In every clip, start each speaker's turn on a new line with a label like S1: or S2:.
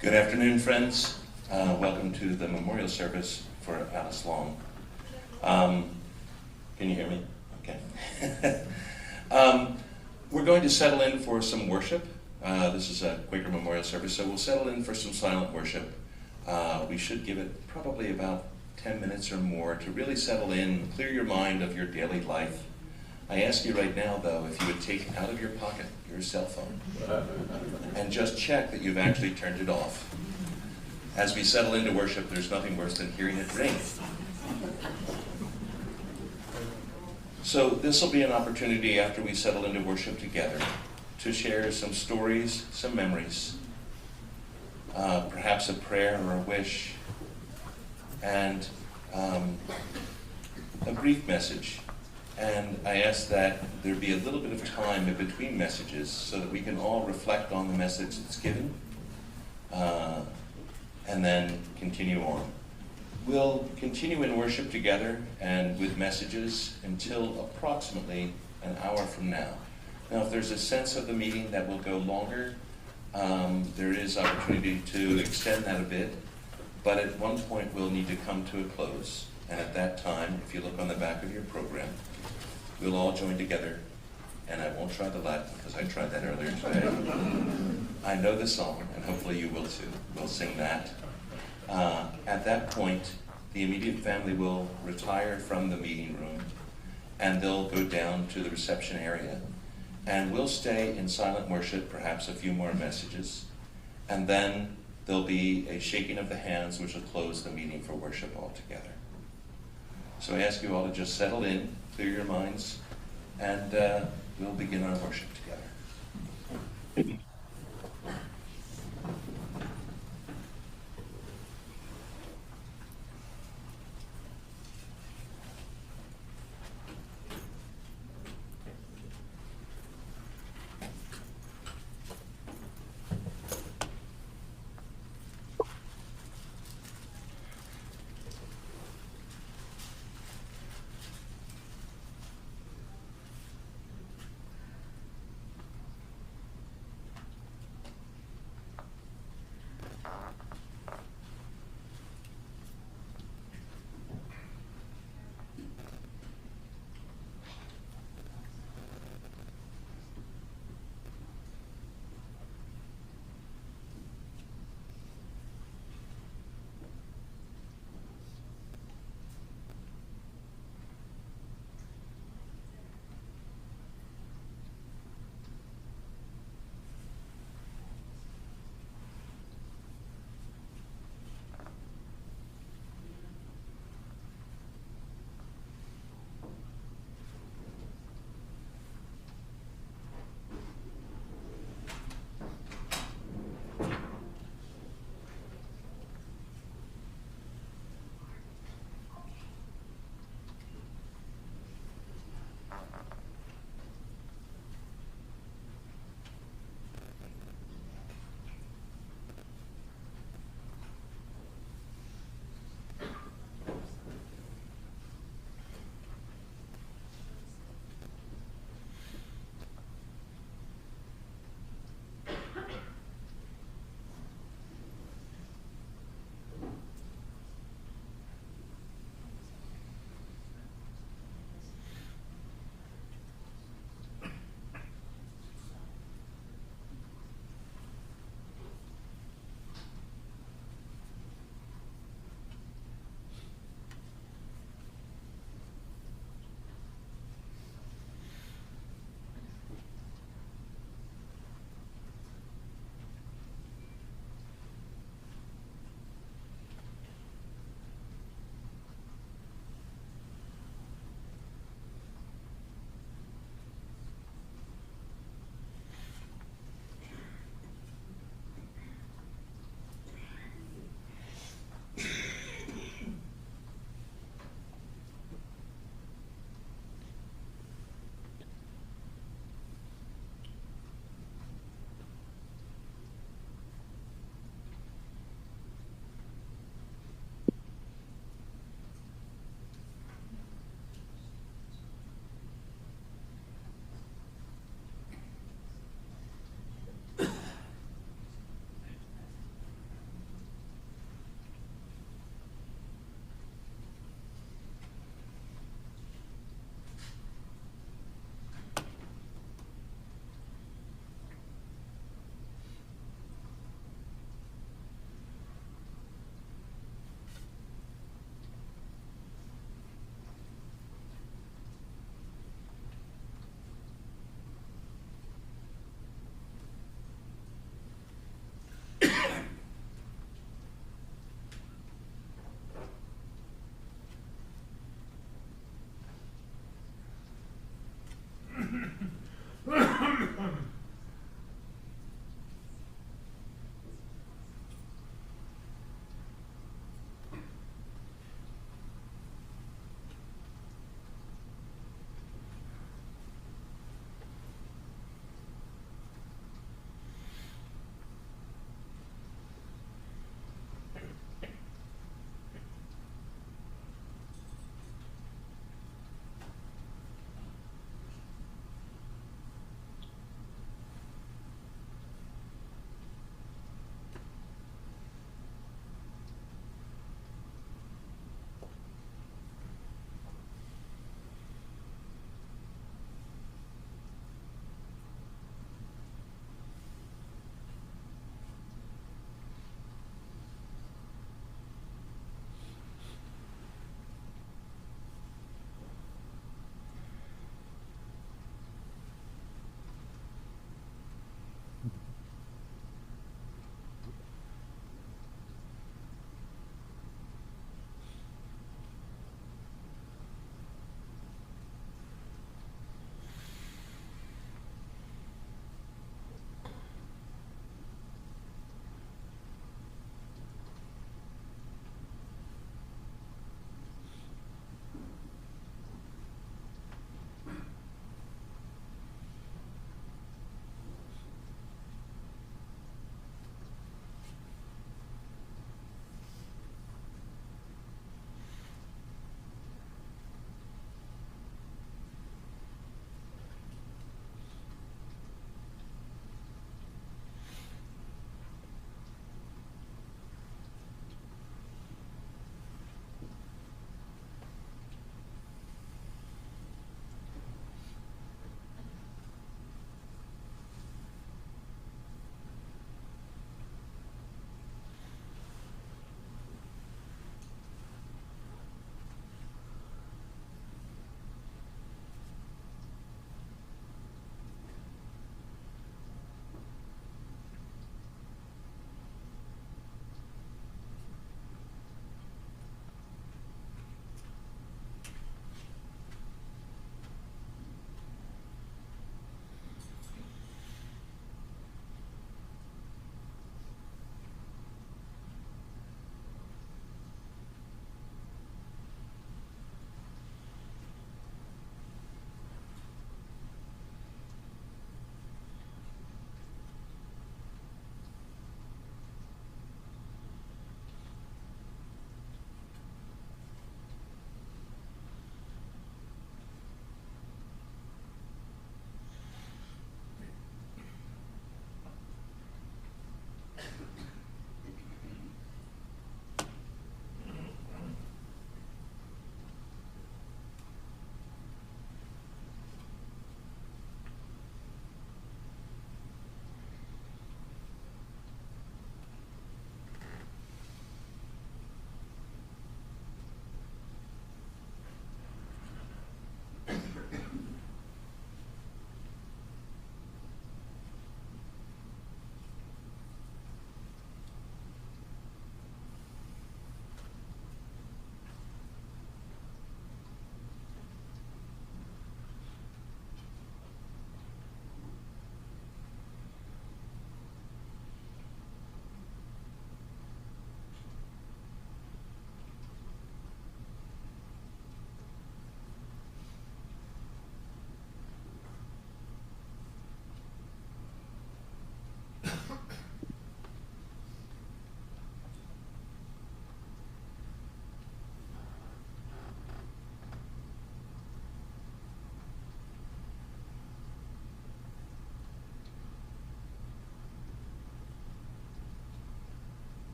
S1: Good afternoon, friends. Welcome to the memorial service for Alice Long. Can you hear me? Okay. We're going to settle in for some worship. This is a Quaker memorial service, so we'll settle in for some silent worship. We should give it probably about 10 minutes or more to really settle in, clear your mind of your daily life. I ask you right now, though, if you would take out of your pocket your cell phone and just check that you've actually turned it off. As we settle into worship, there's nothing worse than hearing it ring. So this will be an opportunity after we settle into worship together to share some stories, some memories, perhaps a prayer or a wish, and a brief message. And I ask that there be a little bit of time in between messages so that we can all reflect on the message that's given and then continue on. We'll continue in worship together and with messages until approximately an hour from now. Now, if there's a sense of the meeting that will go longer, there is opportunity to extend that a bit, but at one point we'll need to come to a close. And at that time, if you look on the back of your program, we'll all join together, and I won't try the Latin because I tried that earlier today. I know the song, and hopefully you will too. We'll sing that. At that point, the immediate family will retire from the meeting room, and they'll go down to the reception area, and we'll stay in silent worship, perhaps a few more messages, and then there'll be a shaking of the hands, which will close the meeting for worship altogether. So I ask you all to just settle in, clear your minds, and we'll begin our worship together.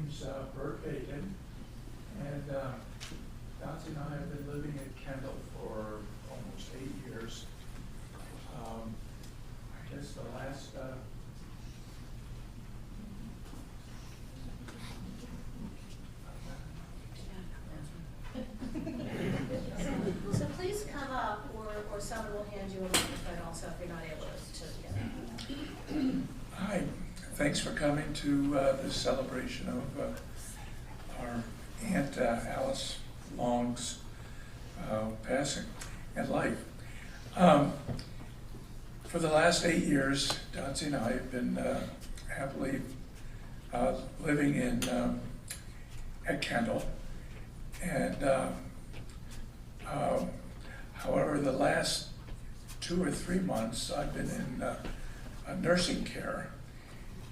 S2: name's Bert Bacon, and Nancy and I have been living in Kendal for almost 8 years. I guess the last
S3: So please come up, or someone will hand you a microphone also if you're not able to get it.
S2: Hi, thanks for coming to this celebration of our Aunt Alice Long's passing and life. For the last 8 years, Dotsie and I have been happily living in at Kendal, and however, the last 2 or 3 months I've been in nursing care,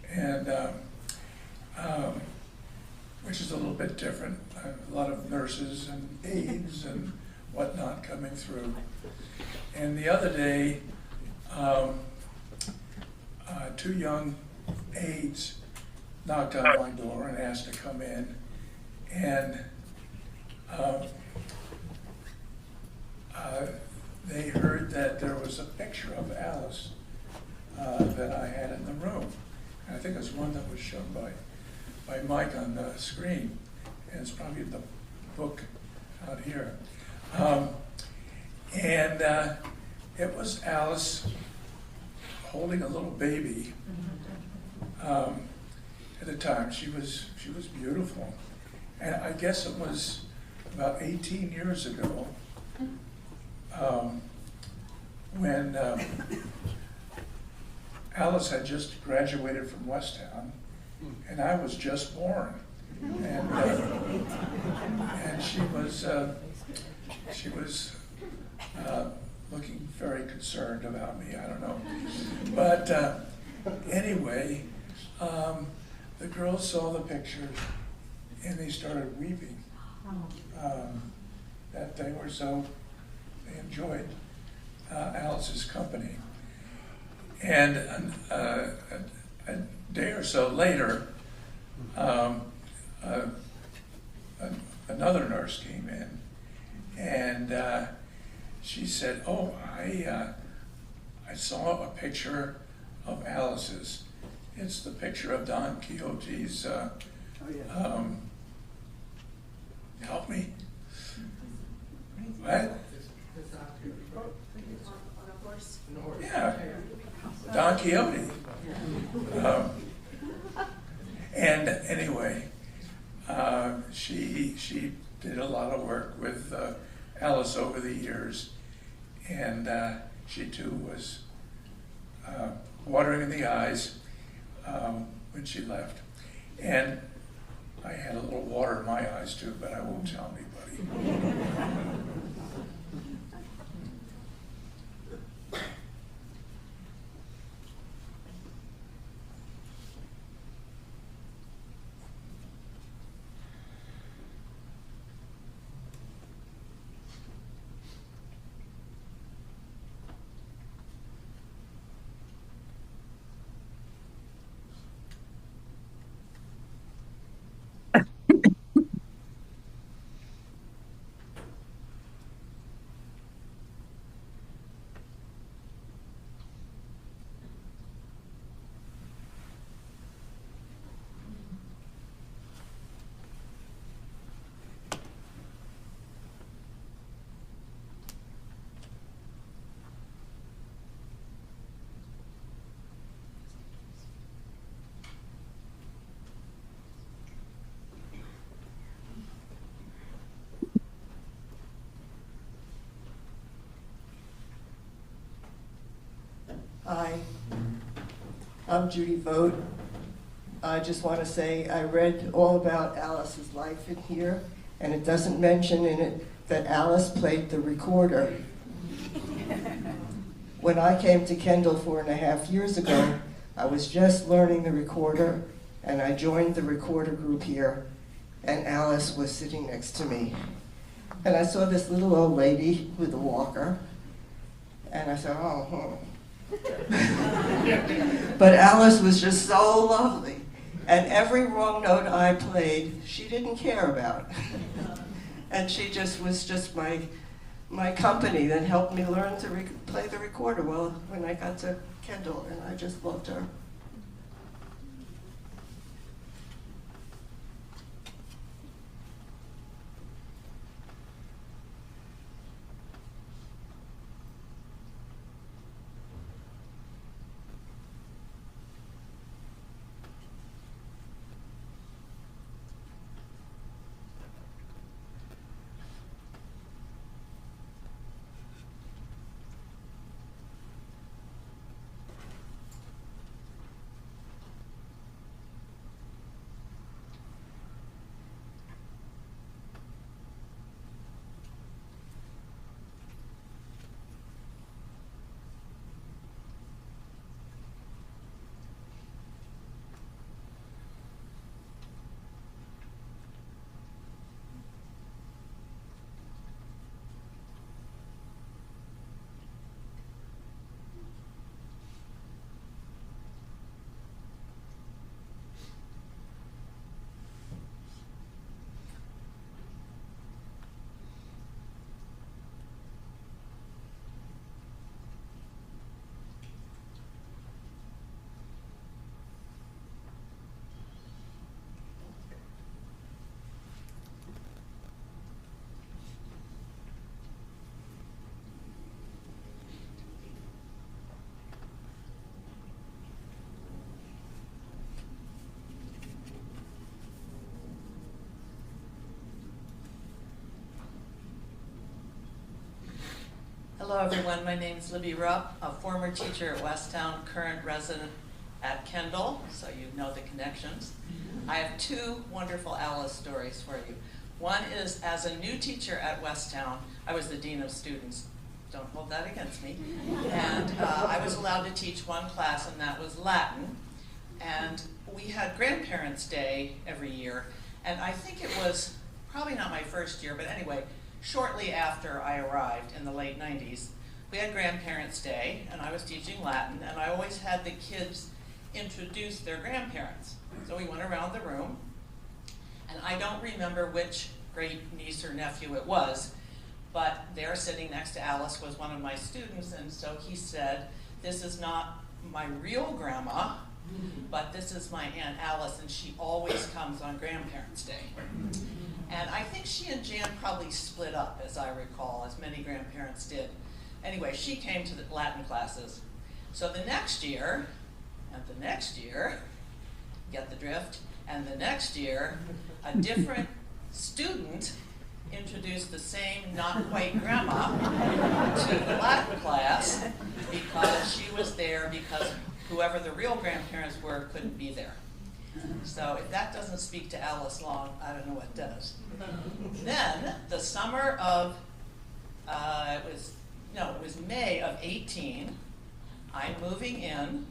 S2: and which is a little bit different. A lot of nurses and aides and whatnot coming through. And the other day, 2 young aides knocked on my door and asked to come in, and they heard that there was a picture of Alice that I had in the room. And I think it's one that was shown by Mike on the screen, and it's probably in the book out here. And it was Alice holding a little baby. At the time, she was beautiful, and I guess it was about 18 years ago when Alice had just graduated from Westtown, and I was just born, and she was looking very concerned about me. I don't know, but anyway, the girls saw the picture and they started weeping. That they enjoyed Alice's company. And a day or so later, another nurse came in, and she said, "Oh, I saw a picture of Alice's. It's the picture of Don Quixote's. Help me. What?
S3: On a horse?
S2: Yeah, Don Quixote. And anyway, she did a lot of work with Alice over the years, and she too was watering in the eyes when she left. And I had a little water in my eyes too, but I won't tell anybody.
S4: Hi, I'm Judy Vogt. I just want to say I read all about Alice's life in here, and it doesn't mention in it that Alice played the recorder. When I came to Kendal 4.5 years ago, I was just learning the recorder, and I joined the recorder group here, and Alice was sitting next to me. And I saw this little old lady with a walker, and I said, oh, But Alice was just so lovely. And every wrong note I played, she didn't care about. And she just was just my company that helped me learn to play the recorder well when I got to Kendal, and I just loved her.
S5: Hello everyone, my name is Libby Rupp, a former teacher at Westtown, current resident at Kendal, so you know the connections. I have two wonderful Alice stories for you. One is, as a new teacher at Westtown, I was the dean of students. Don't hold that against me. And I was allowed to teach one class, and that was Latin. And we had Grandparents' Day every year, and I think it was probably not my first year, but anyway, shortly after I arrived in the late 90s, we had Grandparents' Day, and I was teaching Latin, and I always had the kids introduce their grandparents. So we went around the room, and I don't remember which great niece or nephew it was, but there sitting next to Alice was one of my students, and so he said, "This is not my real grandma, but this is my Aunt Alice, and she always comes on Grandparents' Day." And I think she and Jan probably split up, as I recall, as many grandparents did. Anyway, she came to the Latin classes. So the next year, and the next year, get the drift, and the next year, a different student introduced the same not quite grandma to the Latin class because she was there because whoever the real grandparents were couldn't be there. So if that doesn't speak to Alice Long, I don't know what does. Then the summer of, it was May of 18, I'm moving in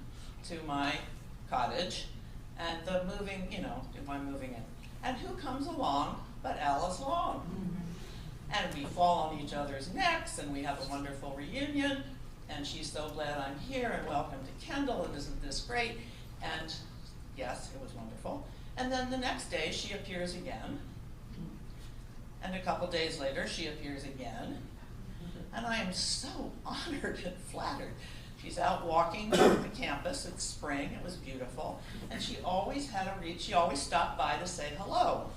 S5: to my cottage, and I'm moving in. And who comes along but Alice Long? And we fall on each other's necks, and we have a wonderful reunion, and she's so glad I'm here, and welcome to Kendal, and isn't this great? And yes, it was wonderful. And then the next day, she appears again. And a couple days later, she appears again. And I am so honored and flattered. She's out walking the campus. It's spring. It was beautiful. And she always had a reach. She always stopped by to say hello.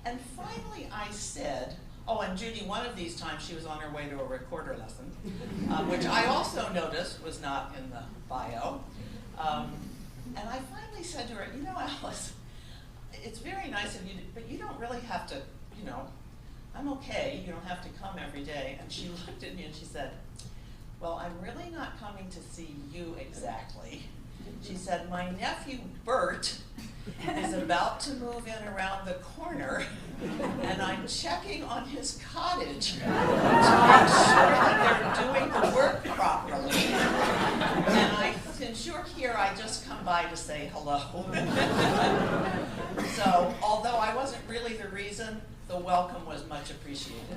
S5: And finally, I said, oh, and Judy, one of these times, she was on her way to a recorder lesson, which I also noticed was not in the bio. And I finally said to her, you know, Alice, it's very nice of you, but you don't really have to, I'm okay, you don't have to come every day. And she looked at me and she said, well, I'm really not coming to see you exactly. She said, my nephew Bert is about to move in around the corner, and I'm checking on his cottage to make sure that they're doing the work properly. And since you're here, I just come by to say hello. So, although I wasn't really the reason, the welcome was much appreciated.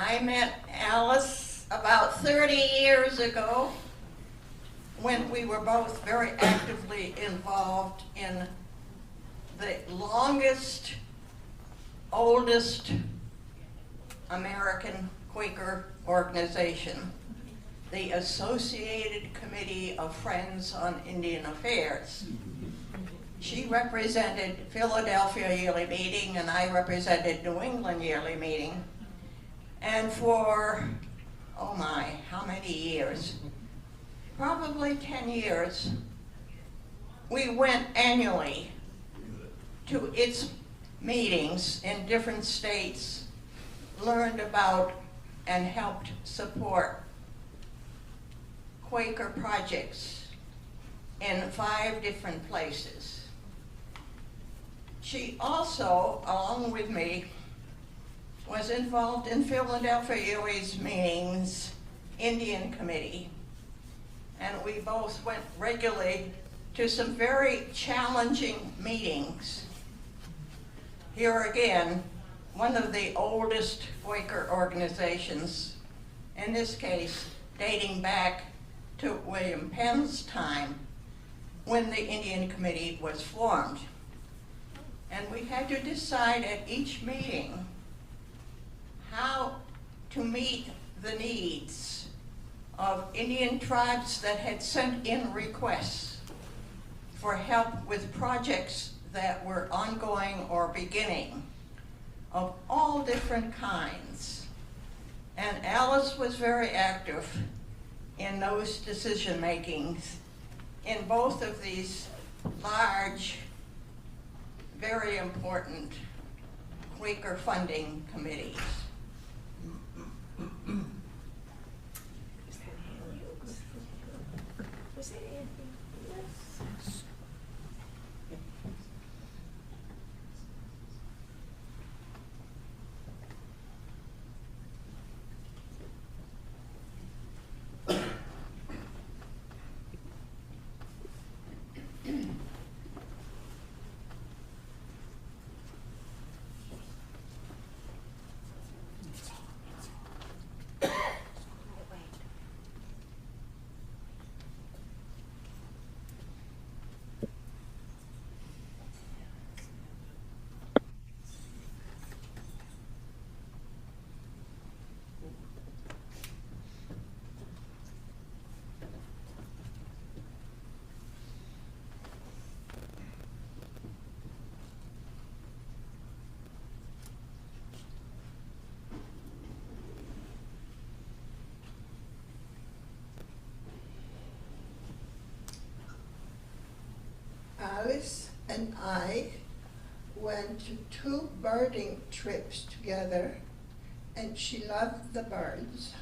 S6: I met Alice about 30 years ago when we were both very actively involved in the longest, oldest American Quaker organization, the Associated Committee of Friends on Indian Affairs. She represented Philadelphia Yearly Meeting and I represented New England Yearly Meeting. And for, oh my, how many years? Probably 10 years, we went annually to its meetings in different states, learned about and helped support Quaker projects in 5 different places. She also, along with me, was involved in Philadelphia Yearly's meetings, Indian Committee, and we both went regularly to some very challenging meetings. Here again, one of the oldest Quaker organizations, in this case dating back to William Penn's time when the Indian Committee was formed. And we had to decide at each meeting how to meet the needs of Indian tribes that had sent in requests for help with projects that were ongoing or beginning of all different kinds. And Alice was very active in those decision makings in both of these large, very important Quaker funding committees.
S7: Alice and I went to 2 birding trips together, and she loved the birds.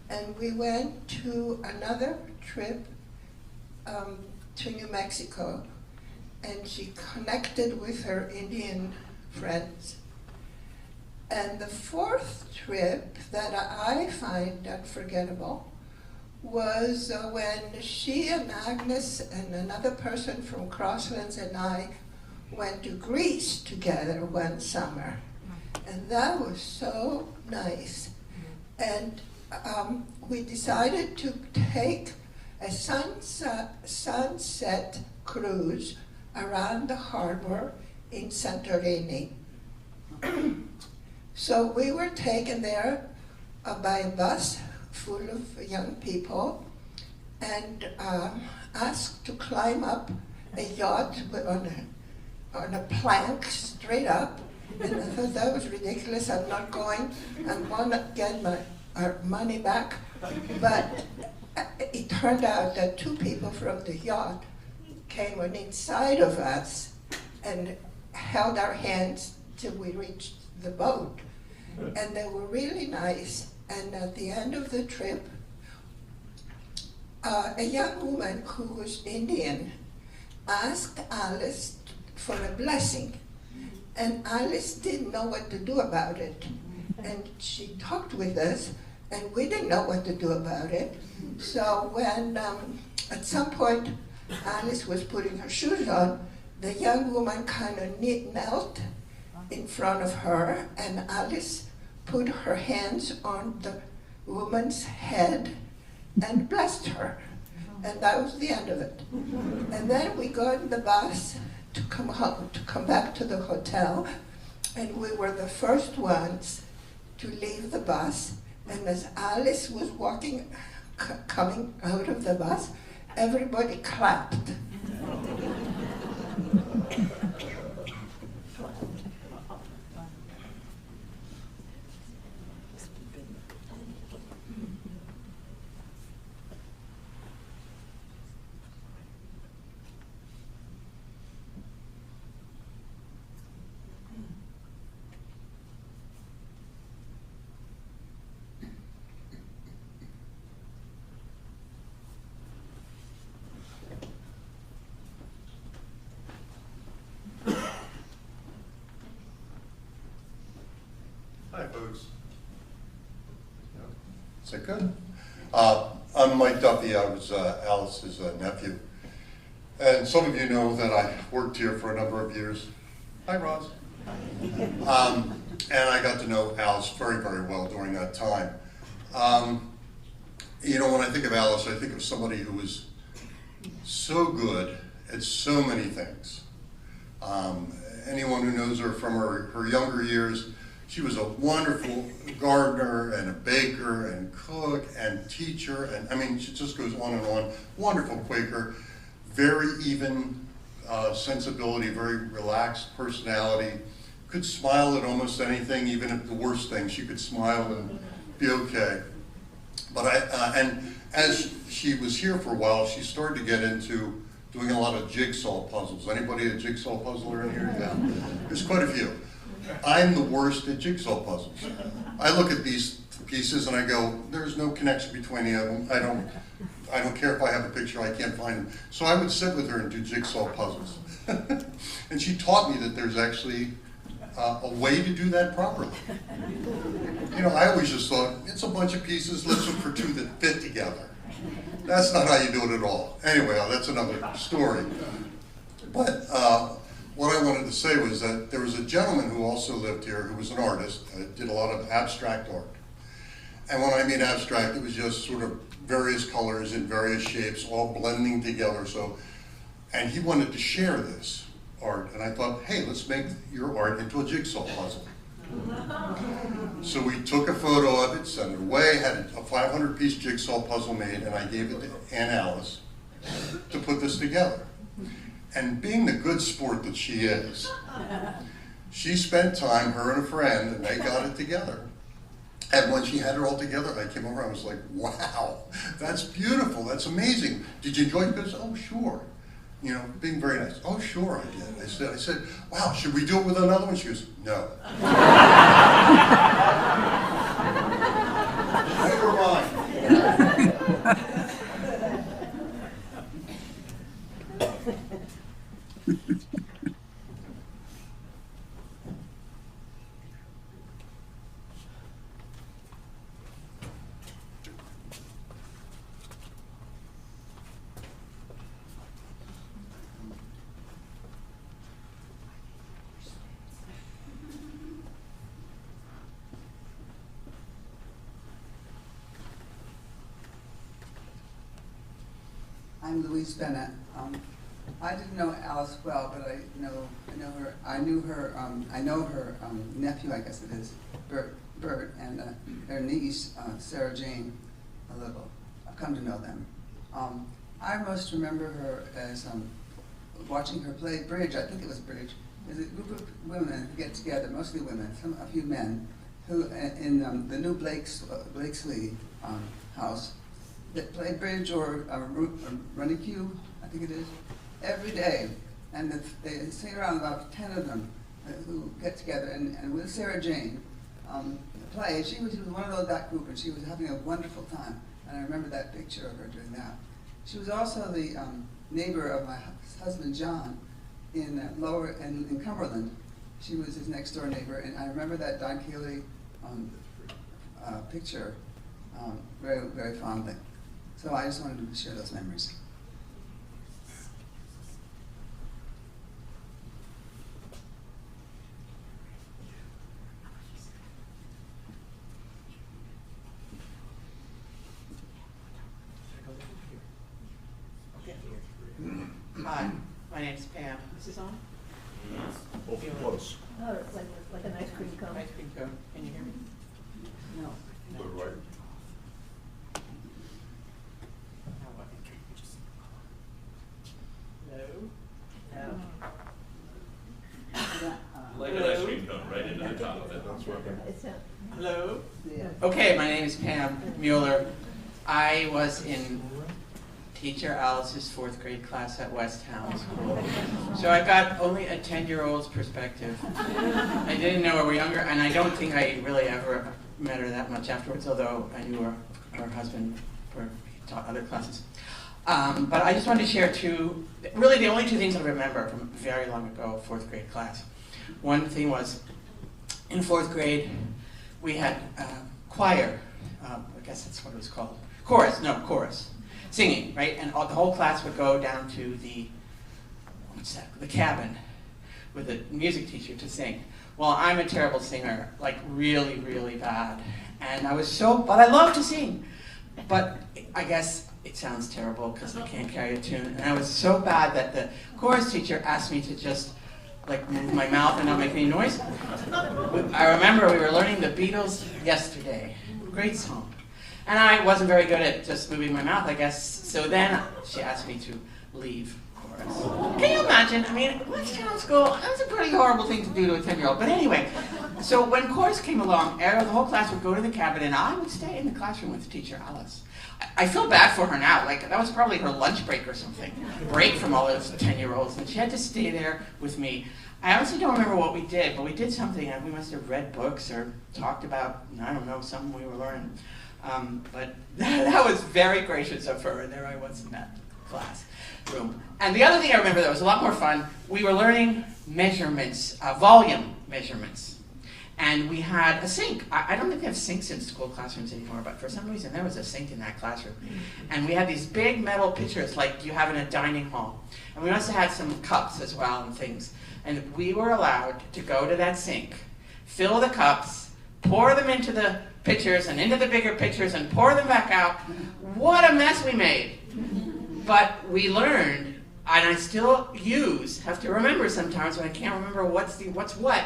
S7: And we went to another trip to New Mexico, and she connected with her Indian friends. And the 4th trip that I find unforgettable was when she and Agnes and another person from Crosslands and I went to Greece together one summer. And that was so nice. And we decided to take a sunset cruise around the harbor in Santorini. So we were taken there by a bus full of young people and asked to climb up a yacht on a plank straight up. And I thought that was ridiculous. I'm not going. I'm going to get our money back. But it turned out that 2 people from the yacht came on inside of us and held our hands till we reached the boat. And they were really nice. And at the end of the trip, a young woman who was Indian asked Alice for a blessing. And Alice didn't know what to do about it. And she talked with us, and we didn't know what to do about it. So when, at some point, Alice was putting her shoes on, the young woman kind of knelt in front of her, and Alice put her hands on the woman's head and blessed her. And that was the end of it. And then we got in the bus to come home, to come back to the hotel, and we were the first ones to leave the bus. And as Alice was walking, coming out of the bus, everybody clapped.
S8: Hi, folks. Is that good? I'm Mike Duffy. I was Alice's nephew. And some of you know that I worked here for a number of years. Hi, Roz. And I got to know Alice very, very well during that time. You know, when I think of Alice, I think of somebody who was so good at so many things. Anyone who knows her from her younger years, she was a wonderful gardener and a baker and cook and teacher, and I mean, she just goes on and on. Wonderful Quaker, very even sensibility, very relaxed personality, could smile at almost anything, even at the worst thing. She could smile and be okay. But and as she was here for a while, she started to get into doing a lot of jigsaw puzzles. Anybody a jigsaw puzzler in here? Yeah, there's quite a few. I'm the worst at jigsaw puzzles. I look at these pieces and I go, there's no connection between any of them. I don't care if I have a picture, I can't find them. So I would sit with her and do jigsaw puzzles. And she taught me that there's actually a way to do that properly. You know, I always just thought, it's a bunch of pieces, let's look for two that fit together. That's not how you do it at all. Anyway, that's another story. But what I wanted to say was that there was a gentleman who also lived here who was an artist, did a lot of abstract art. And when I mean abstract, it was just sort of various colors in various shapes, all blending together. So, and he wanted to share this art. And I thought, hey, let's make your art into a jigsaw puzzle. So we took a photo of it, sent it away, had a 500-piece jigsaw puzzle made, and I gave it to Aunt Alice to put this together. And being the good sport that she is, she spent time, her and a friend, and they got it together. And when she had it all together, I came over, I was like, wow, that's beautiful, that's amazing. Did you enjoy it? Because, oh, sure. You know, being very nice. Oh, sure, I did. I said, wow, should we do it with another one? She goes, no. Never mind.
S9: I'm Louise Bennett. I didn't know Alice well, but I know her. I know her nephew, I guess it is, Bert, and their niece, Sarah Jane, a little. I've come to know them. I most remember her as watching her play bridge. I think it was bridge. There's a group of women who get together, mostly women, a few men, who in the new Blakesley house, that play bridge or running cube, I think it is, every day. And they sit around, about 10 of them who get together. And with Sarah Jane, play, she was one of that group, and she was having a wonderful time. And I remember that picture of her doing that. She was also the neighbor of my husband, John, in Cumberland. She was his next door neighbor, and I remember that Don Keeley picture very, very fondly. So I just wanted to share those memories.
S10: My name's Pam.
S11: Is this on?
S12: Oh, close.
S11: Oh, it's like an ice cream cone.
S10: Ice cream cone. Can you hear me?
S11: No.
S12: To the right.
S10: Now what? Hello? No.
S12: Like an ice cream cone, right into the top of it. That's right.
S11: It's a,
S10: Hello?
S11: yeah.
S10: Okay, my name is Pam Mueller. I was in Teacher Alice's 4th grade class at West Town School. So I got only a 10-year-old's perspective. I didn't know her, we were younger, and I don't think I really ever met her that much afterwards, although I knew her husband for taught other classes. But I just wanted to share really the only two things I remember from very long ago, 4th grade class. One thing was, in 4th grade, we had choir, I guess that's what it was called. Chorus, singing, right? And the whole class would go down to the cabin with a music teacher to sing. Well, I'm a terrible singer, like really, really bad. And but I love to sing. But I guess it sounds terrible because I can't carry a tune. And I was so bad that the chorus teacher asked me to just like move my mouth and not make any noise. I remember we were learning the Beatles Yesterday. Great song. And I wasn't very good at just moving my mouth, I guess. So then she asked me to leave chorus. Can you imagine? I mean, West Town School, that was a pretty horrible thing to do to a 10-year-old. But anyway, so when chorus came along, the whole class would go to the cabin and I would stay in the classroom with teacher Alice. I feel bad for her now. Like, that was probably her lunch break or something. Break from all those 10-year-olds. And she had to stay there with me. I honestly don't remember what we did, but we did something. We must have read books or talked about, I don't know, something we were learning. But that was very gracious of her, and there I was in that classroom. And the other thing I remember that was a lot more fun, we were learning measurements, volume measurements. And we had a sink. I don't think they have sinks in school classrooms anymore, but for some reason there was a sink in that classroom. And we had these big metal pitchers like you have in a dining hall. And we must have had some cups as well and things. And we were allowed to go to that sink, fill the cups, pour them into the pitchers and into the bigger pitchers and pour them back out. What a mess we made. But we learned, and I still have to remember sometimes when I can't remember what's what.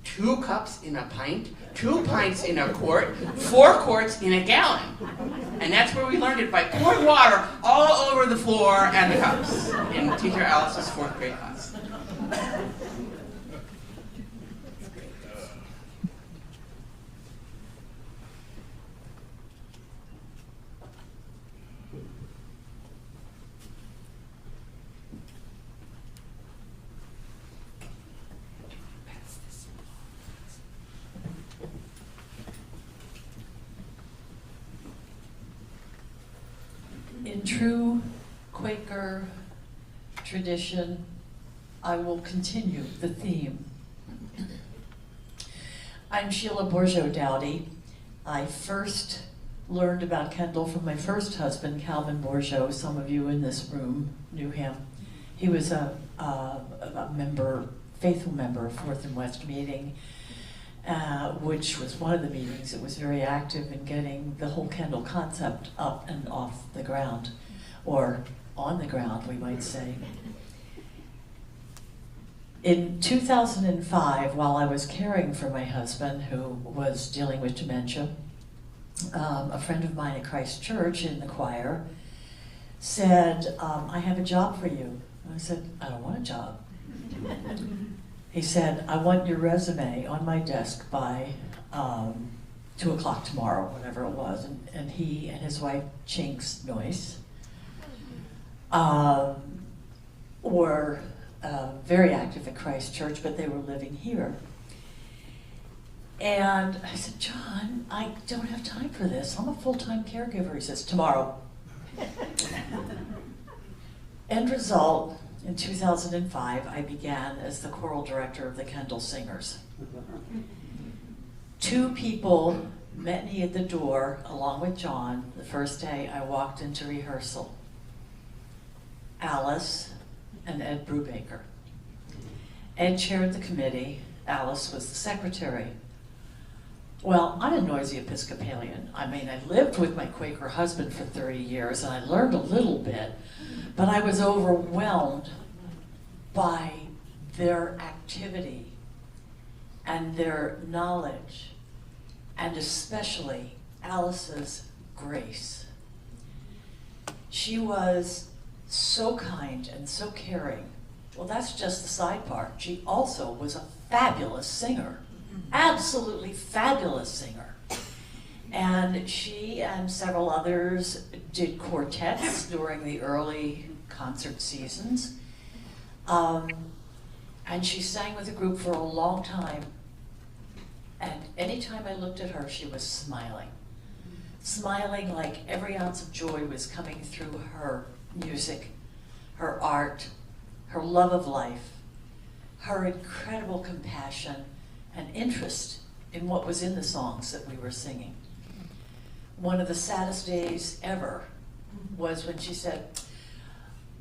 S10: 2 cups in a pint, 2 pints in a quart, 4 quarts in a gallon. And that's where we learned it, by pouring water all over the floor and the cups in Teacher Alice's 4th grade class.
S13: In true Quaker tradition, I will continue the theme. I'm Sheila Bourgeot-Dowdy. I first learned about Kendal from my first husband, Calvin Bourgeot. Some of you in this room knew him. He was a faithful member of Fourth and West Meeting, which was one of the meetings that was very active in getting the whole Kendal concept up and off the ground, or on the ground, we might say. In 2005, while I was caring for my husband, who was dealing with dementia, a friend of mine at Christ Church in the choir said, I have a job for you. And I said, I don't want a job. He said, I want your resume on my desk by 2 o'clock tomorrow, whatever it was. And he and his wife, Chinks Noyce, were very active at Christ Church, but they were living here. And I said, John, I don't have time for this. I'm a full-time caregiver. He says, tomorrow. End result, in 2005, I began as the choral director of the Kendal Singers. 2 people met me at the door, along with John, the first day I walked into rehearsal. Alice and Ed Brubaker. Ed chaired the committee. Alice was the secretary. Well, I'm a noisy Episcopalian. I mean, I lived with my Quaker husband for 30 years, and I learned a little bit, but I was overwhelmed by their activity and their knowledge, and especially Alice's grace. She was so kind and so caring. Well, that's just the side part. She also was a fabulous singer, absolutely fabulous singer. And she and several others did quartets during the early concert seasons. And she sang with the group for a long time. And anytime I looked at her, she was smiling. Smiling like every ounce of joy was coming through her music, her art, her love of life, her incredible compassion and interest in what was in the songs that we were singing. One of the saddest days ever was when she said,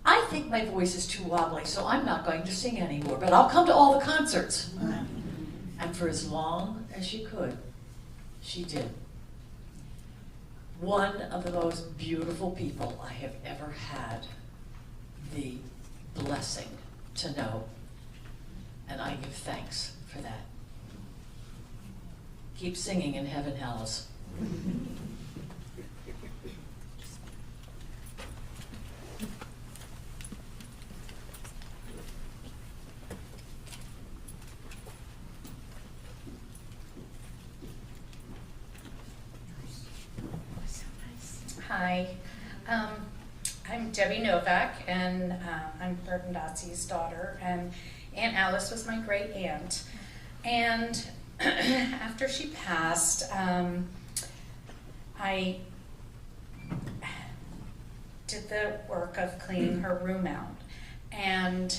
S13: I think my voice is too wobbly, so I'm not going to sing anymore, but I'll come to all the concerts. And for as long as she could, she did. One of the most beautiful people I have ever had the blessing to know, and I give thanks for that. Keep singing in heaven, Alice.
S14: Hi, I'm Debbie Novak, and I'm Burton Dotsey's daughter, and Aunt Alice was my great aunt. And after she passed, I did the work of cleaning her room out, and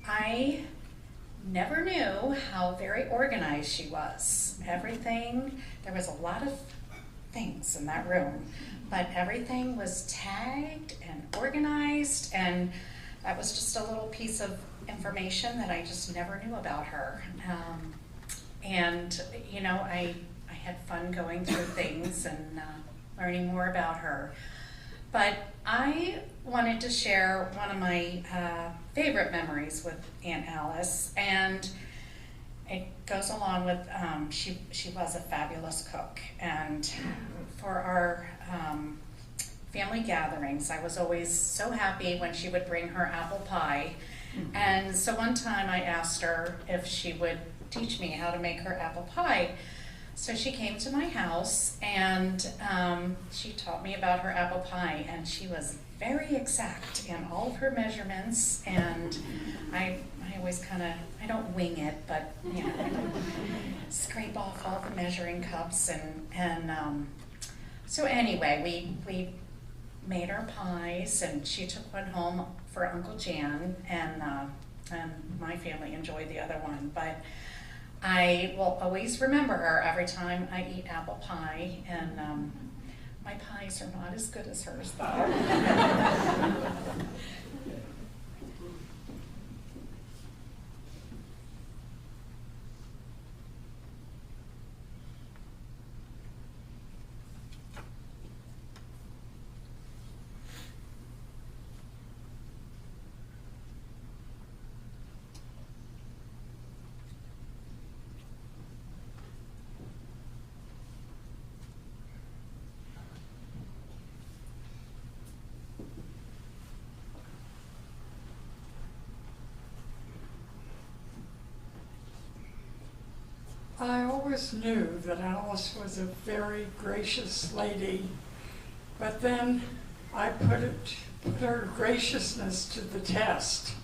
S14: I never knew how very organized she was. Everything, there was a lot of things in that room, but everything was tagged and organized, and that was just a little piece of information that I just never knew about her. And you know, I had fun going through things and learning more about her. But I wanted to share one of my favorite memories with Aunt Alice, and it goes along with, she was a fabulous cook, and for our family gatherings, I was always so happy when she would bring her apple pie. And so one time I asked her if she would teach me how to make her apple pie. So she came to my house, and she taught me about her apple pie, and she was very exact in all of her measurements, and I always kind of, I don't wing it, but you know, I scrape off all the measuring cups, and so anyway, we made our pies, and she took one home for Uncle Jan, and my family enjoyed the other one, but I will always remember her every time I eat apple pie, and my pies are not as good as hers, though.
S15: I always knew that Alice was a very gracious lady, but then I put her graciousness to the test.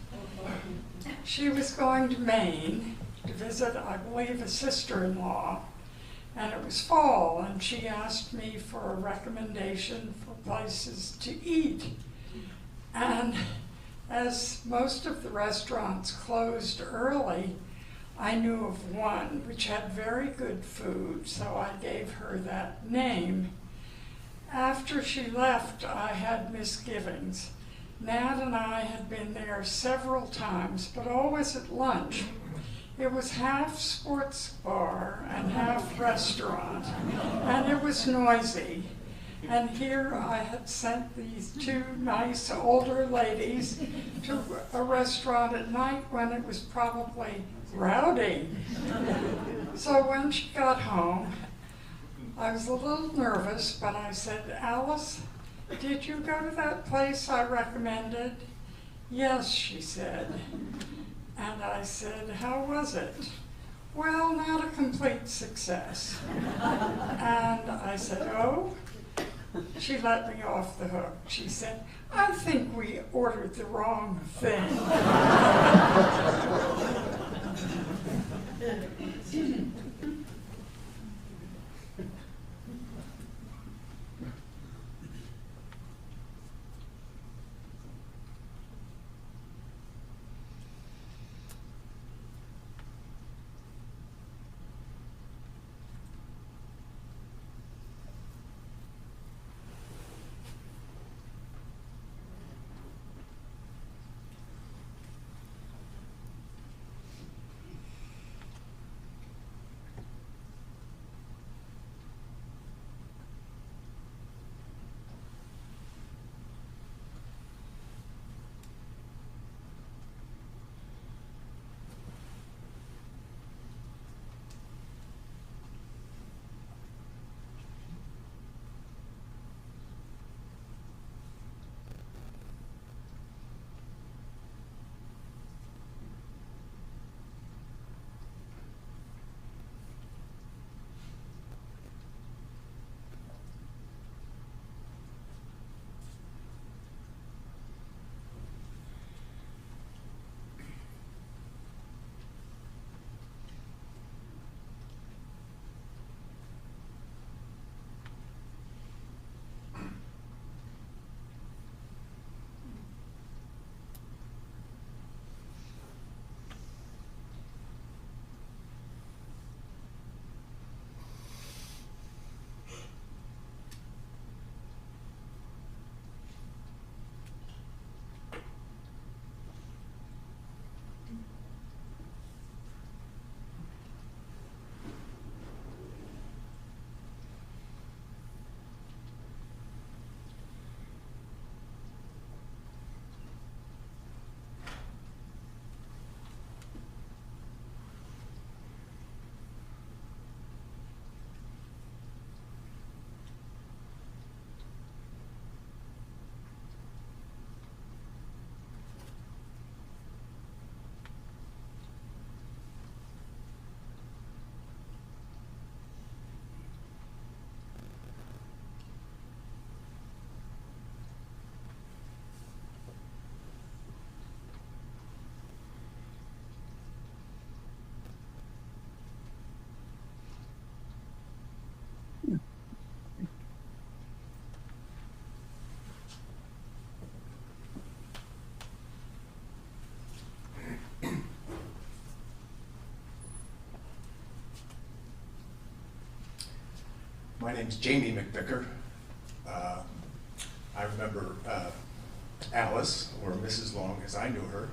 S15: She was going to Maine to visit, I believe, a sister-in-law, and it was fall, and she asked me for a recommendation for places to eat. And as most of the restaurants closed early, I knew of one which had very good food, so I gave her that name. After she left, I had misgivings. Nat and I had been there several times, but always at lunch. It was half sports bar and half restaurant, and it was noisy. And here I had sent these two nice older ladies to a restaurant at night when it was probably rowdy. So when she got home, I was a little nervous, but I said, "Alice, did you go to that place I recommended?" "Yes," she said. And I said, "How was it?" "Well, not a complete success." And I said, "Oh?" She let me off the hook. She said, "I think we ordered the wrong thing."
S16: My name's Jamie McVicker. I remember Alice, or Mrs. Long as I knew her,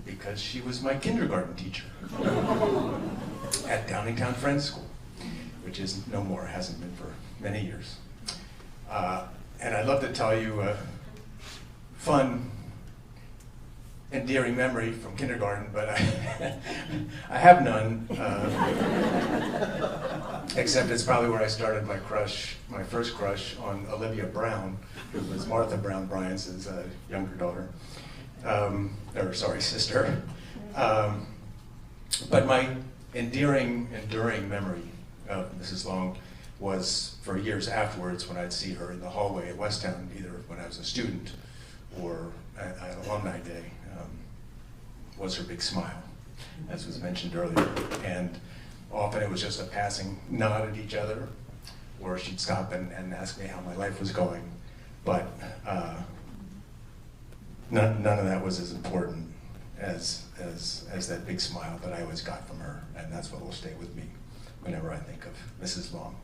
S16: because she was my kindergarten teacher at Downingtown Friends School, which is no more, hasn't been for many years. And I'd love to tell you a fun, endearing memory from kindergarten, but I have none, except it's probably where I started my crush, my first crush on Olivia Brown, who was Martha Brown Bryant's younger daughter, or sister. But my enduring memory of Mrs. Long was for years afterwards when I'd see her in the hallway at Westtown, either when I was a student or at alumni day, was her big smile, as was mentioned earlier. And often it was just a passing nod at each other, or she'd stop and ask me how my life was going. But none of that was as important as that big smile that I always got from her, and that's what will stay with me whenever I think of Mrs. Long.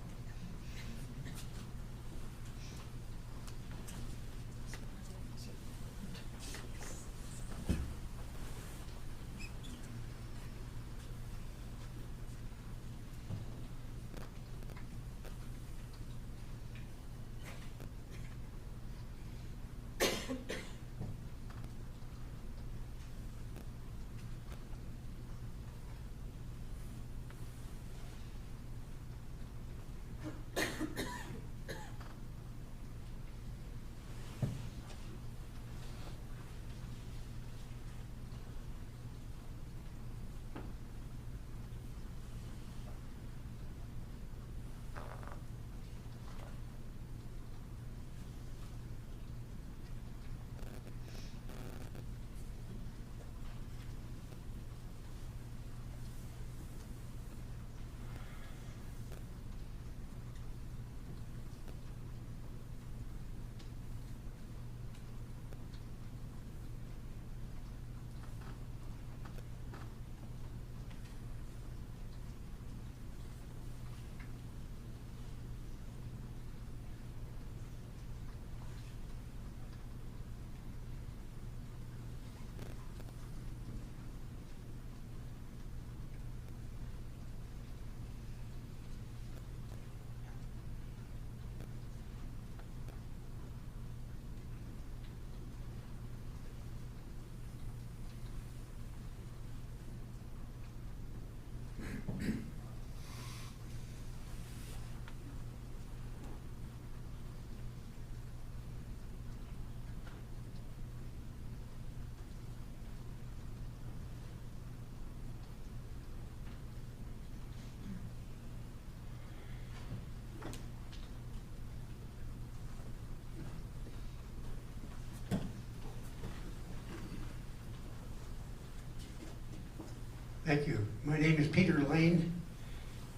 S17: Thank you. My name is Peter Lane.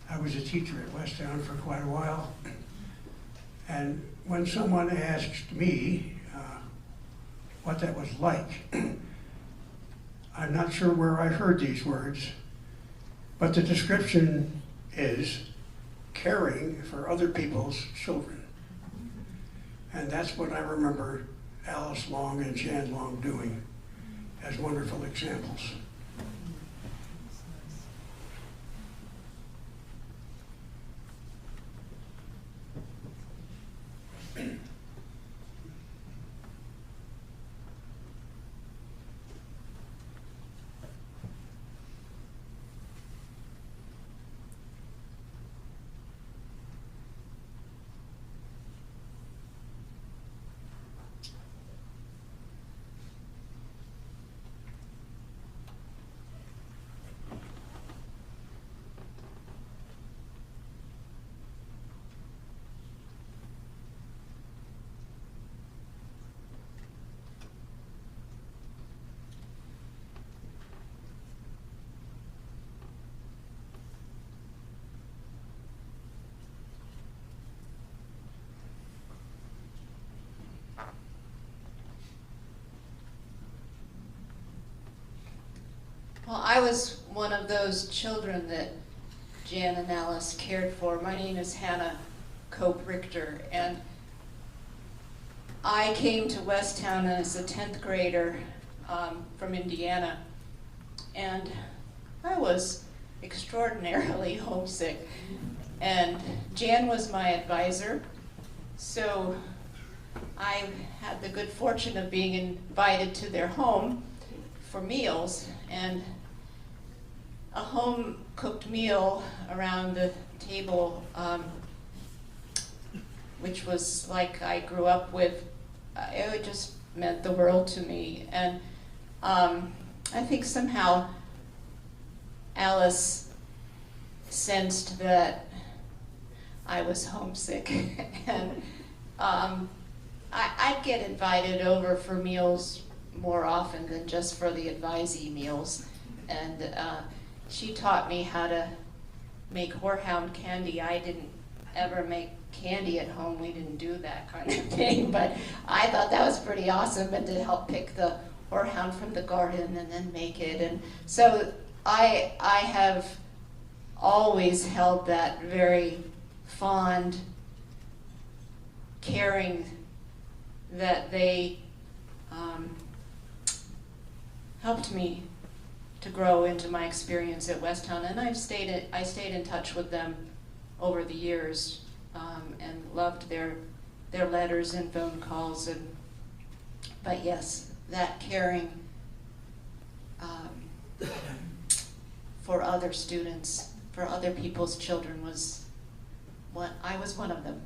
S17: I was a teacher at Westtown for quite a while. And when someone asked me what that was like, I'm not sure where I heard these words, but the description is caring for other people's children. And that's what I remember Alice Long and Jan Long doing as wonderful examples.
S18: Well, I was one of those children that Jan and Alice cared for. My name is Hannah Cope Richter, and I came to Westtown as a 10th grader from Indiana, and I was extraordinarily homesick. And Jan was my advisor, so I had the good fortune of being invited to their home for meals, and a home-cooked meal around the table, which was like I grew up with, it just meant the world to me. And I think somehow Alice sensed that I was homesick, and I'd get invited over for meals more often than just for the advisee meals. And she taught me how to make horehound candy. I didn't ever make candy at home. We didn't do that kind of thing, but I thought that was pretty awesome, and to help pick the horehound from the garden and then make it. And so I have always held that very fond, caring that they helped me to grow into my experience at Westtown, and I stayed in touch with them over the years, and loved their letters and phone calls. But yes, that caring for other students, for other people's children, was what I was one of them.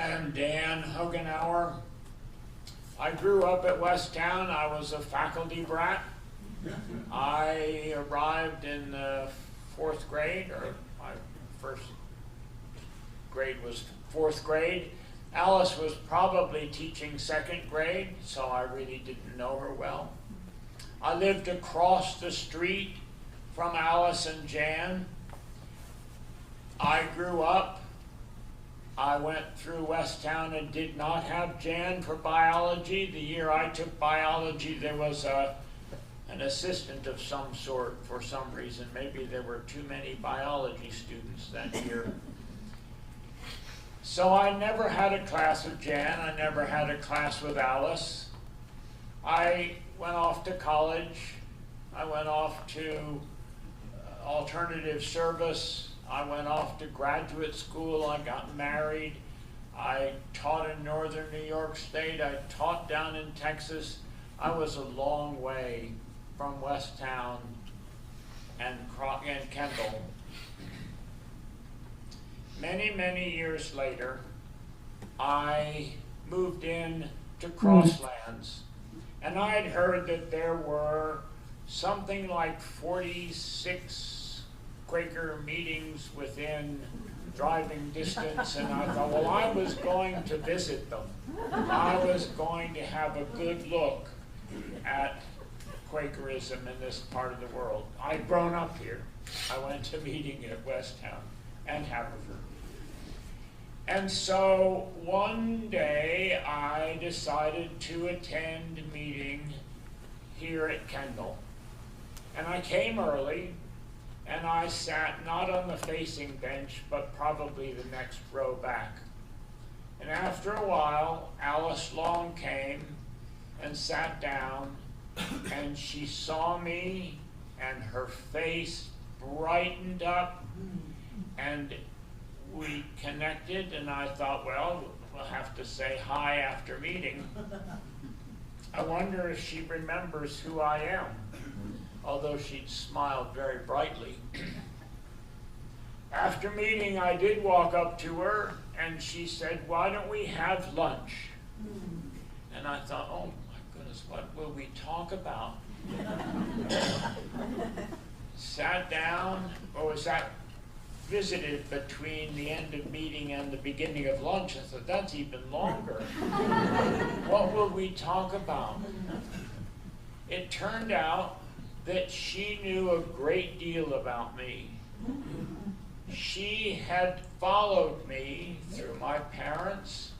S19: am Dan Hogenauer. I grew up at Westtown. I was a faculty brat. I arrived in the 4th grade, or my first grade was 4th grade. Alice was probably teaching 2nd grade, so I really didn't know her well. I lived across the street from Alice and Jan. I grew up. I went through Westtown and did not have Jan for biology. The year I took biology, there was an assistant of some sort for some reason. Maybe there were too many biology students that year. So I never had a class with Jan. I never had a class with Alice. I went off to college. I went off to alternative service. I went off to graduate school. I got married. I taught in northern New York State. I taught down in Texas. I was a long way from Westtown and Kendal. Many, many years later, I moved in to Crosslands, and I had heard that there were something like 46 Quaker meetings within driving distance, and I thought, well, I was going to visit them. I was going to have a good look at Quakerism in this part of the world. I'd grown up here. I went to meeting at Westtown and Haverford. And so one day I decided to attend a meeting here at Kendal. And I came early, and I sat not on the facing bench, but probably the next row back. And after a while, Alice Long came and sat down, and she saw me, and her face brightened up, and we connected, and I thought, well, we'll have to say hi after meeting. I wonder if she remembers who I am, although she'd smiled very brightly. After meeting, I did walk up to her, and she said, why don't we have lunch? And I thought, oh my goodness, what will we talk about? Sat down, or was that visited between the end of meeting and the beginning of lunch? I thought, that's even longer. What will we talk about? It turned out that she knew a great deal about me. She had followed me through my parents,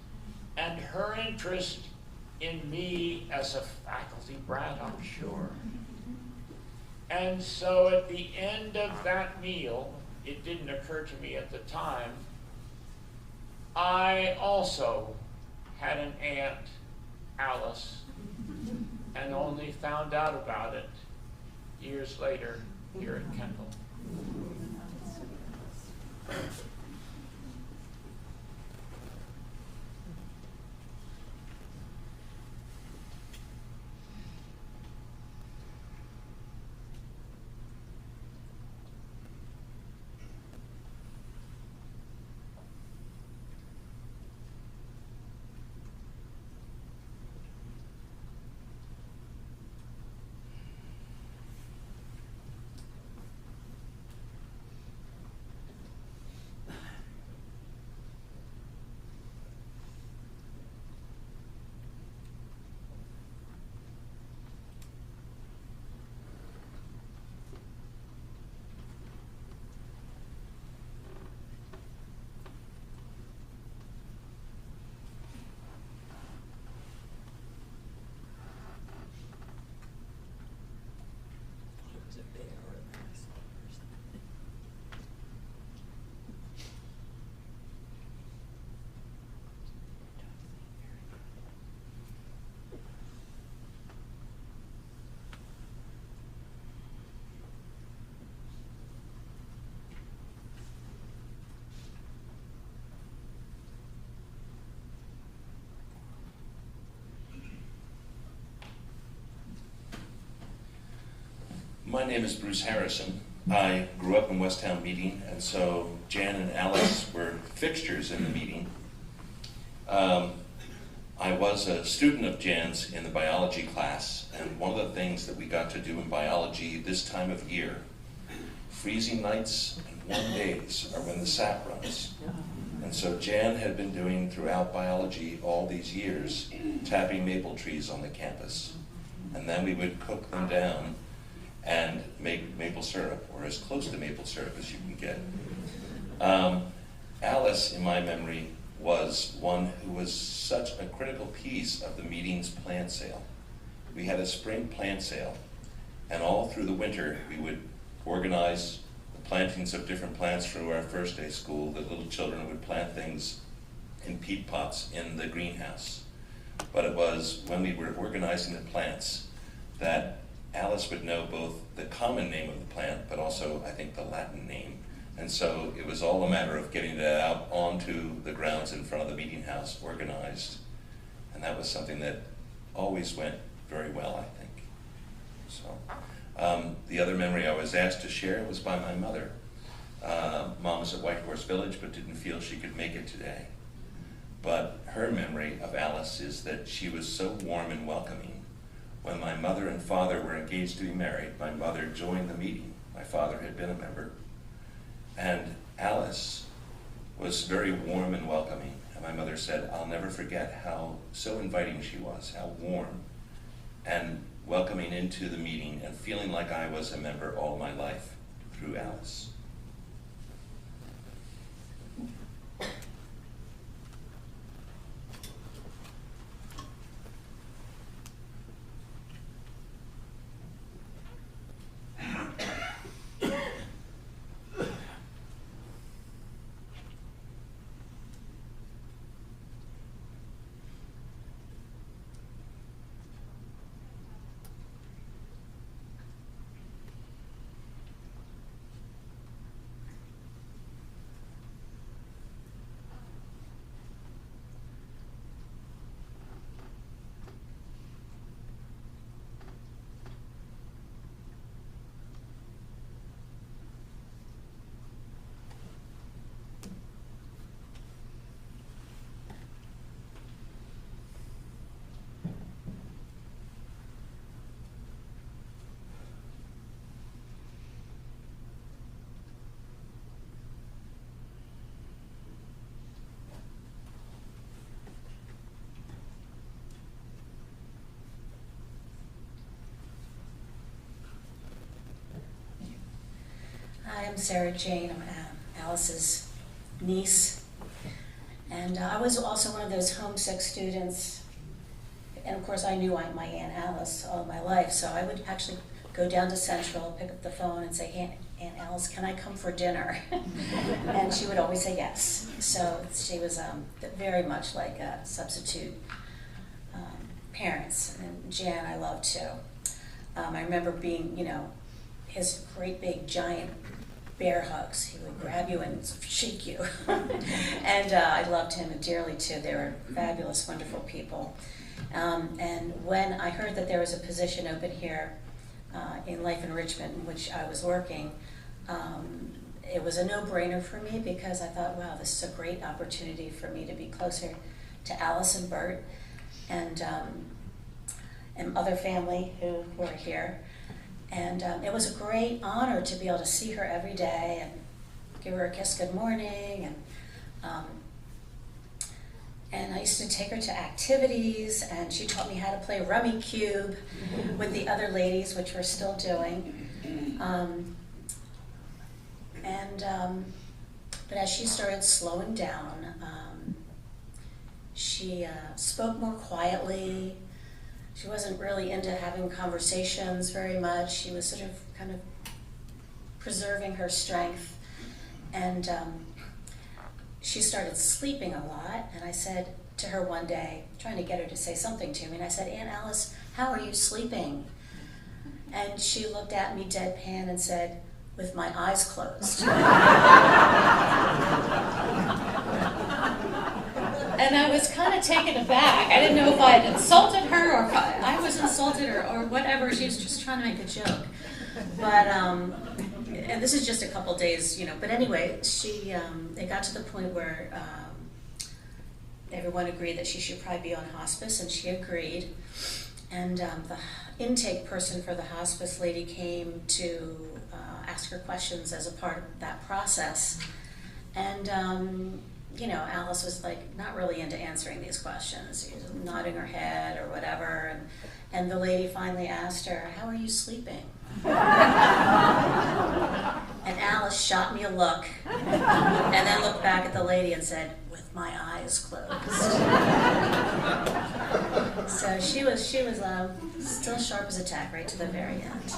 S19: and her interest in me as a faculty brat, I'm sure. And so at the end of that meal, it didn't occur to me at the time, I also had an aunt, Alice, and only found out about it years later here at Kendal.
S1: My name is Bruce Harrison. I grew up in Westtown meeting, and so Jan and Alice were fixtures in the meeting. I was a student of Jan's in the biology class, and one of the things that we got to do in biology this time of year, freezing nights and warm days are when the sap runs. And so Jan had been doing throughout biology all these years, tapping maple trees on the campus. And then we would cook them down and make maple syrup, or as close to maple syrup as you can get. Alice, in my memory, was one who was such a critical piece of the meeting's plant sale. We had a spring plant sale, and all through the winter we would organize the plantings of different plants through our first day school. The little children would plant things in peat pots in the greenhouse. But it was when we were organizing the plants that Alice would know both the common name of the plant, but also, I think, the Latin name. And so it was all a matter of getting that out onto the grounds in front of the meeting house, organized. And that was something that always went very well, I think. So the other memory I was asked to share was by my mother. Mom was at White Horse Village, but didn't feel she could make it today. But her memory of Alice is that she was so warm and welcoming. When my mother and father were engaged to be married, my mother joined the meeting. My father had been a member. And Alice was very warm and welcoming. And my mother said, I'll never forget how so inviting she was, how warm and welcoming into the meeting and feeling like I was a member all my life through Alice.
S3: Hi, I'm Sarah Jane. I'm Alice's niece. And I was also one of those homesick students. And of course, I knew my Aunt Alice all my life, so I would actually go down to Central, pick up the phone, and say, Aunt Alice, can I come for dinner? And she would always say yes. So she was very much like substitute parents. And Jan, I loved too. I remember being, his great big giant bear hugs. He would grab you and shake you. And I loved him dearly too. They were fabulous, wonderful people. And when I heard that there was a position open here in Life Enrichment, in which I was working, it was a no-brainer for me because I thought, wow, this is a great opportunity for me to be closer to Alice and Bert and other family who were here. And it was a great honor to be able to see her every day and give her a kiss good morning. And I used to take her to activities, and she taught me how to play Rummy Cube with the other ladies, which we're still doing. But as she started slowing down, she spoke more quietly. She wasn't really into having conversations very much. She was sort of kind of preserving her strength. And she started sleeping a lot. And I said to her one day, trying to get her to say something to me, and I said, Aunt Alice, how are you sleeping? And she looked at me deadpan and said, with my eyes closed. And I was kind of taken aback. I didn't know if I had insulted her or if I was insulted or whatever. She was just trying to make a joke. But, and this is just a couple days, But anyway, it got to the point where everyone agreed that she should probably be on hospice, and she agreed. And the intake person for the hospice lady came to ask her questions as a part of that process. And, Alice was like not really into answering these questions. She was nodding her head or whatever. And the lady finally asked her, "How are you sleeping?" And Alice shot me a look and then looked back at the lady and said, "With my eyes closed." So she was still sharp as a tack right to the very end.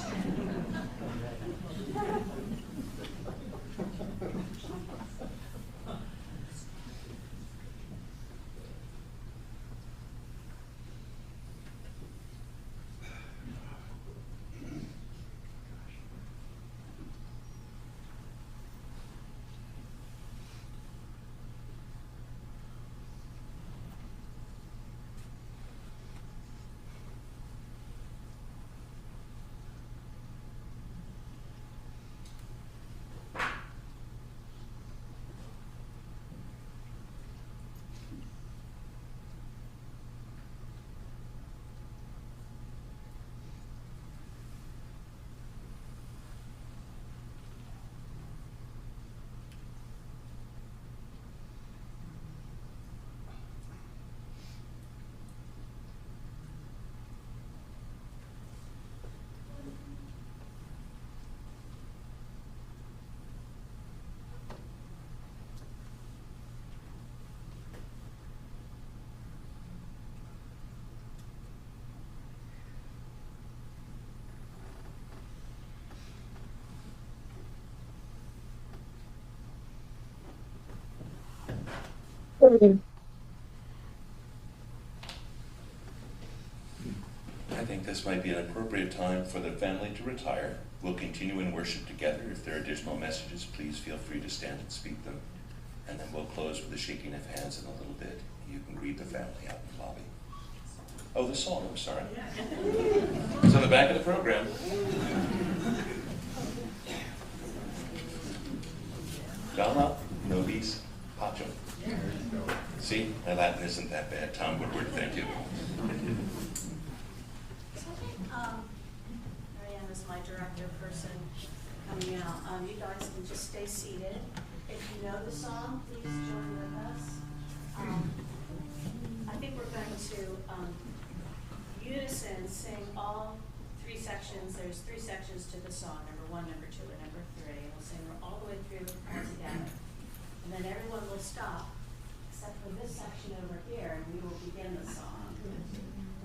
S1: I think this might be an appropriate time for the family to retire. We'll continue in worship together. If there are additional messages, please feel free to stand and speak them. And then we'll close with a shaking of hands in a little bit. You can greet the family out in the lobby. Oh, the song, I'm sorry. It's on the back of the program. Dama nobis pacem. See, my Latin isn't that bad. Tom Woodward, thank you.
S3: Marianne is my director person coming out. You guys can just stay seated. If you know the song, please join with us. I think we're going to unison sing all three sections. There's three sections to the song, number 1, number 2, and number 3. And we'll sing all the way through all together. And then everyone will stop, except for this section over here, and we will begin the song.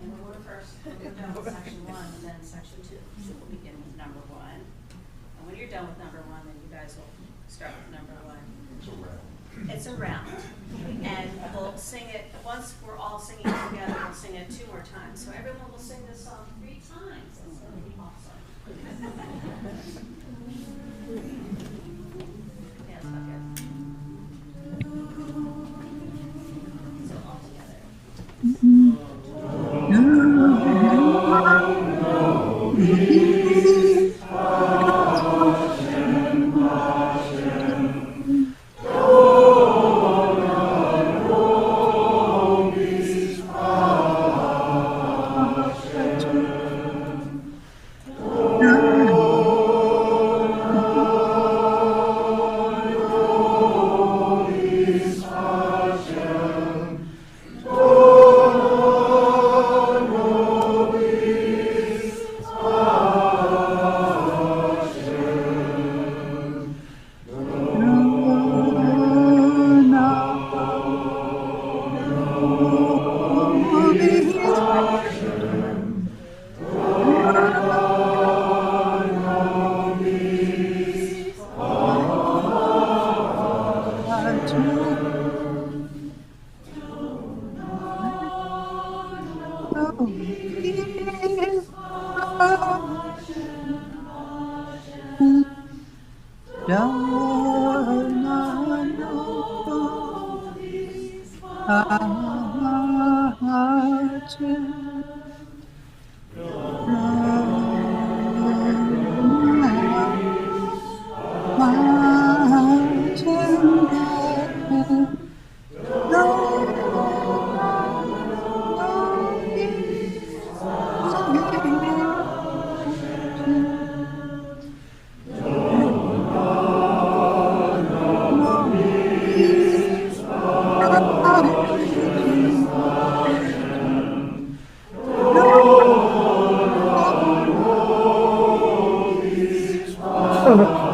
S3: And we're done with section 1 and then section 2. So we'll begin with number 1. And when you're done with number 1, then you guys will start with number 1. It's a round. And we'll sing it, once we're all singing it together, we'll sing it 2 more times. So everyone will sing this song 3 times. It's going to be awesome. Yeah, it's not good. So all together.
S20: No. Oh.